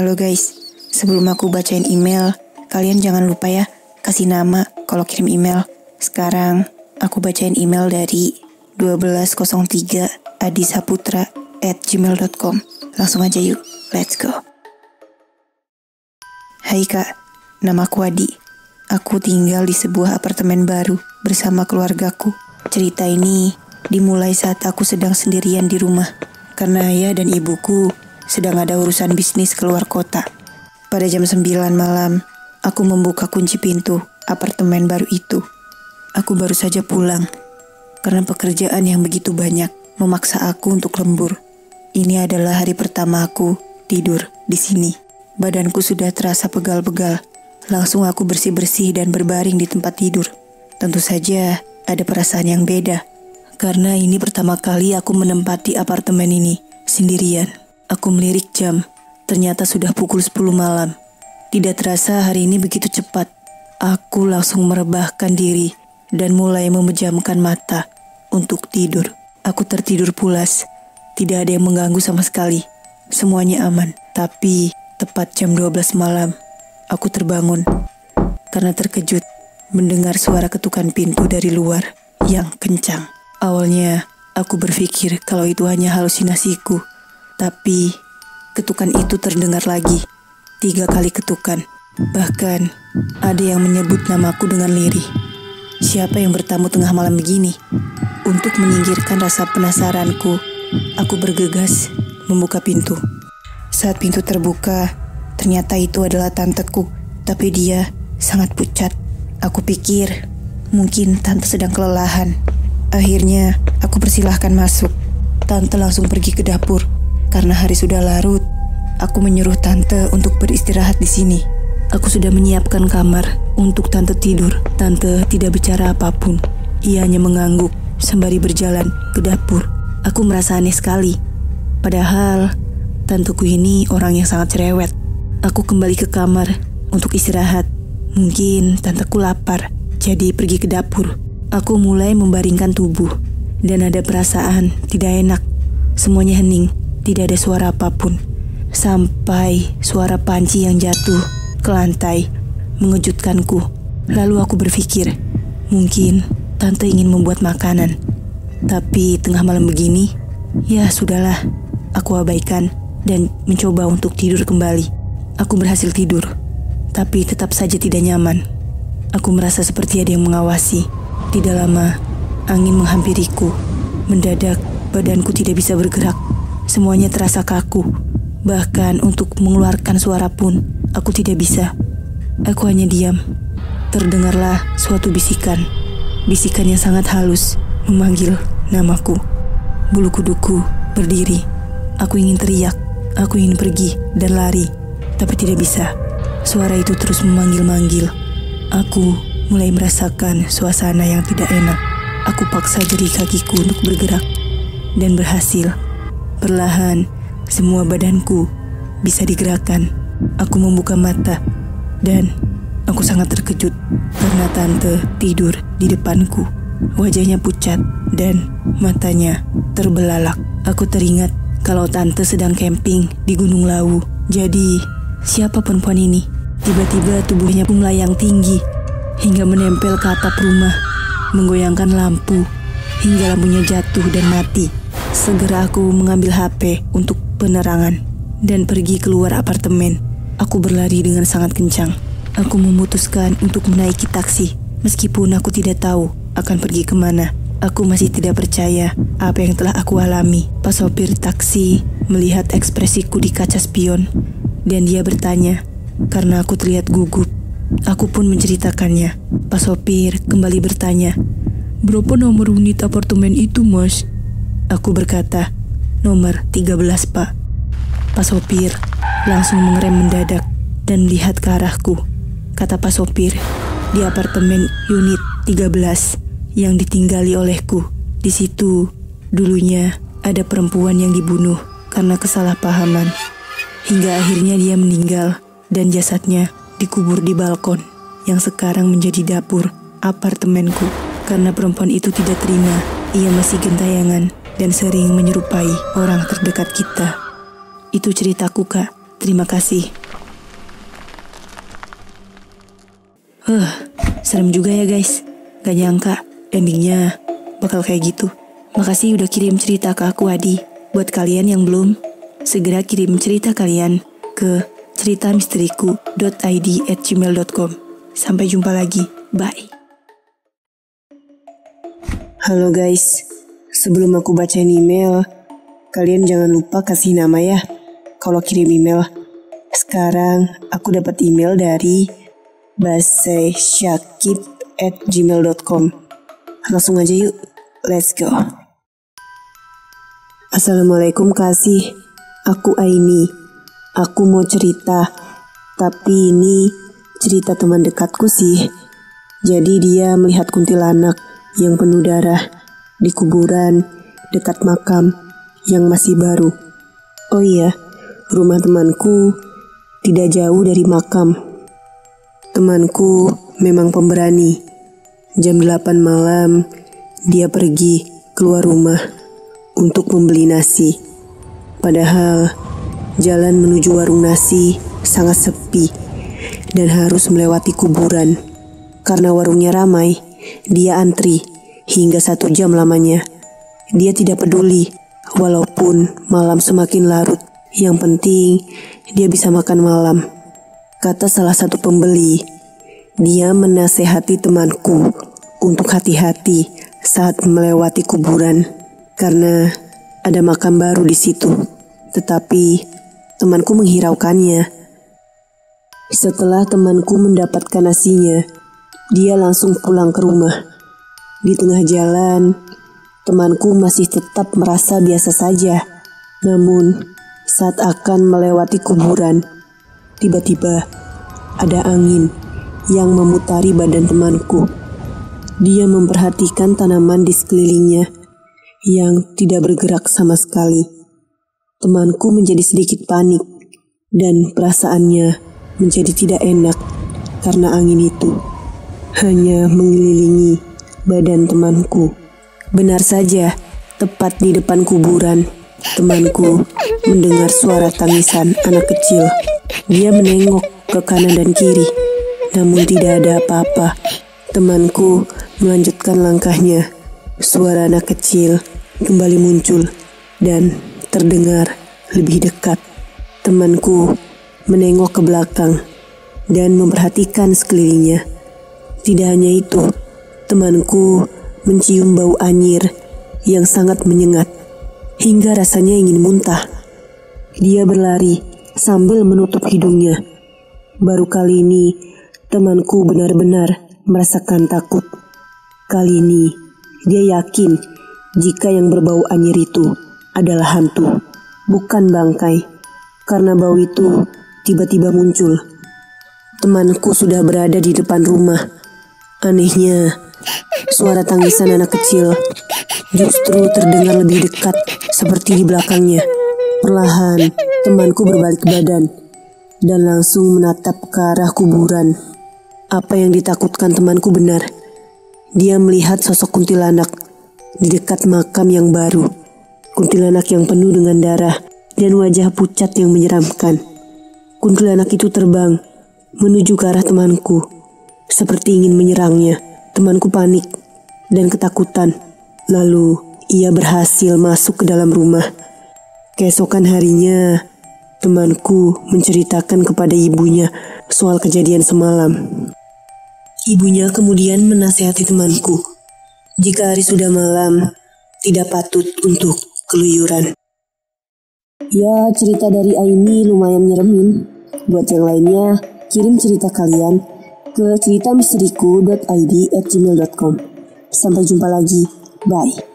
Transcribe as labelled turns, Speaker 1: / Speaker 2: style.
Speaker 1: Halo guys, sebelum aku bacain email, kalian jangan lupa ya kasih nama kalau kirim email. Sekarang aku bacain email dari 1203 adisaputra@gmail.com. Langsung aja yuk, let's go. Hai kak, namaku Adi. Aku tinggal di sebuah apartemen baru bersama keluargaku. Cerita ini dimulai saat aku sedang sendirian di rumah karena ayah dan ibuku sedang ada urusan bisnis keluar kota. Pada jam 9 malam, aku membuka kunci pintu apartemen baru itu. Aku baru saja pulang karena pekerjaan yang begitu banyak memaksa aku untuk lembur. Ini adalah hari pertama aku tidur di sini. Badanku sudah terasa pegal-pegal. Langsung aku bersih-bersih dan berbaring di tempat tidur. Tentu saja ada perasaan yang beda karena ini pertama kali aku menempati apartemen ini sendirian. Aku melirik jam, ternyata sudah pukul 10 malam. Tidak terasa hari ini begitu cepat. Aku langsung merebahkan diri dan mulai memejamkan mata untuk tidur. Aku tertidur pulas, tidak ada yang mengganggu sama sekali. Semuanya aman, tapi tepat jam 12 malam, aku terbangun karena terkejut mendengar suara ketukan pintu dari luar yang kencang. Awalnya, aku berpikir kalau itu hanya halusinasiku. Tapi ketukan itu terdengar lagi 3 kali ketukan. Bahkan ada yang menyebut namaku dengan lirih. Siapa yang bertamu tengah malam begini? Untuk menyingkirkan rasa penasaranku, aku bergegas membuka pintu. Saat pintu terbuka, ternyata itu adalah tanteku. Tapi dia sangat pucat. Aku pikir mungkin tante sedang kelelahan. Akhirnya aku persilahkan masuk. Tante langsung pergi ke dapur. Karena hari sudah larut, aku menyuruh tante untuk beristirahat di sini. Aku sudah menyiapkan kamar untuk tante tidur. Tante tidak bicara apapun. Ia hanya mengangguk sembari berjalan ke dapur. Aku merasa aneh sekali. Padahal tanteku ini orang yang sangat cerewet. Aku kembali ke kamar untuk istirahat. Mungkin tanteku lapar, jadi pergi ke dapur. Aku mulai membaringkan tubuh dan ada perasaan tidak enak. Semuanya hening. Tidak ada suara apapun, sampai suara panci yang jatuh ke lantai mengejutkanku. Lalu aku berpikir, mungkin tante ingin membuat makanan. Tapi tengah malam begini, ya sudahlah, aku abaikan dan mencoba untuk tidur kembali. Aku berhasil tidur, tapi tetap saja tidak nyaman. Aku merasa seperti ada yang mengawasi. Tidak lama, angin menghampiriku. Mendadak, badanku tidak bisa bergerak. Semuanya terasa kaku. Bahkan untuk mengeluarkan suara pun aku tidak bisa. Aku hanya diam. Terdengarlah suatu bisikan. Bisikan yang sangat halus memanggil namaku. Bulu kuduku berdiri. Aku ingin teriak. Aku ingin pergi dan lari. Tapi tidak bisa. Suara itu terus memanggil-manggil. Aku mulai merasakan suasana yang tidak enak. Aku paksa jari kakiku untuk bergerak. Dan berhasil. Perlahan, semua badanku bisa digerakkan. Aku membuka mata dan aku sangat terkejut karena tante tidur di depanku. Wajahnya pucat dan matanya terbelalak. Aku teringat kalau tante sedang camping di Gunung Lawu. Jadi, siapa perempuan ini? Tiba-tiba tubuhnya pun melayang tinggi hingga menempel ke atap rumah, menggoyangkan lampu hingga lampunya jatuh dan mati. Segera aku mengambil HP untuk penerangan dan pergi keluar apartemen. Aku berlari dengan sangat kencang. Aku memutuskan untuk menaiki taksi. Meskipun aku tidak tahu akan pergi kemana. Aku masih tidak percaya apa yang telah aku alami. Pas sopir taksi melihat ekspresiku di kaca spion dan dia bertanya karena aku terlihat gugup. Aku pun menceritakannya. Pas sopir kembali bertanya, "Berapa nomor unit apartemen itu, Mas?" Aku berkata, "Nomor 13, Pak." Pas sopir langsung mengerem mendadak dan melihat ke arahku. Kata pas sopir, "Di apartemen unit 13 yang ditinggali olehku. Di situ dulunya ada perempuan yang dibunuh karena kesalahpahaman. Hingga akhirnya dia meninggal dan jasadnya dikubur di balkon yang sekarang menjadi dapur apartemenku. Karena perempuan itu tidak terima, ia masih gentayangan dan sering menyerupai orang terdekat kita." Itu ceritaku, Kak. Terima kasih. Serem juga ya guys. Gak nyangka endingnya bakal kayak gitu. Makasih udah kirim cerita ke aku Adi. Buat kalian yang belum, segera kirim cerita kalian ke ceritamisteriku.id@gmail.com. Sampai jumpa lagi. Bye. Halo guys, sebelum aku bacain email, kalian jangan lupa kasih nama ya kalau kirim email. Sekarang aku dapat email dari bassyakib@gmail.com. Langsung aja yuk, let's go. Assalamualaikum kasih, aku Aini. Aku mau cerita, tapi ini cerita teman dekatku sih. Jadi dia melihat kuntilanak yang penuh darah di kuburan dekat makam yang masih baru. Oh iya, rumah temanku tidak jauh dari makam. Temanku memang pemberani. Jam 8 malam, dia pergi keluar rumah untuk membeli nasi. Padahal jalan menuju warung nasi sangat sepi dan harus melewati kuburan. Karena warungnya ramai, dia antri hingga 1 jam lamanya. Dia tidak peduli, walaupun malam semakin larut. Yang penting, dia bisa makan malam. Kata salah satu pembeli, dia menasehati temanku untuk hati-hati saat melewati kuburan karena ada makam baru di situ. Tetapi temanku menghiraukannya. Setelah temanku mendapatkan nasinya, dia langsung pulang ke rumah. Di tengah jalan, temanku masih tetap merasa biasa saja. Namun, saat akan melewati kuburan, tiba-tiba ada angin yang memutari badan temanku. Dia memperhatikan tanaman di sekelilingnya yang tidak bergerak sama sekali. Temanku menjadi sedikit panik dan perasaannya menjadi tidak enak karena angin itu hanya mengelilingi badan temanku. Benar saja, tepat di depan kuburan, temanku mendengar suara tangisan anak kecil. Dia menengok ke kanan dan kiri, namun tidak ada apa-apa. Temanku melanjutkan langkahnya. Suara anak kecil kembali muncul dan terdengar lebih dekat. Temanku menengok ke belakang dan memperhatikan sekelilingnya. Tidak hanya itu, temanku mencium bau anyir yang sangat menyengat hingga rasanya ingin muntah. Dia berlari sambil menutup hidungnya. Baru kali ini temanku benar-benar merasakan takut. Kali ini dia yakin jika yang berbau anyir itu adalah hantu, bukan bangkai. Karena bau itu tiba-tiba muncul. Temanku sudah berada di depan rumah. Anehnya, suara tangisan anak kecil justru terdengar lebih dekat seperti di belakangnya. Perlahan, temanku berbalik badan dan langsung menatap ke arah kuburan. Apa yang ditakutkan temanku benar. Dia melihat sosok kuntilanak di dekat makam yang baru. Kuntilanak yang penuh dengan darah dan wajah pucat yang menyeramkan. Kuntilanak itu terbang menuju ke arah temanku, seperti ingin menyerangnya. Temanku panik dan ketakutan. Lalu ia berhasil masuk ke dalam rumah. Keesokan harinya, temanku menceritakan kepada ibunya soal kejadian semalam. Ibunya kemudian menasihati temanku, jika hari sudah malam, tidak patut untuk keluyuran. Ya, cerita dari Aini lumayan nyeremin. Buat yang lainnya, kirim cerita kalian ke ceritamisteriku.id@gmail.com. Sampai jumpa lagi. Bye.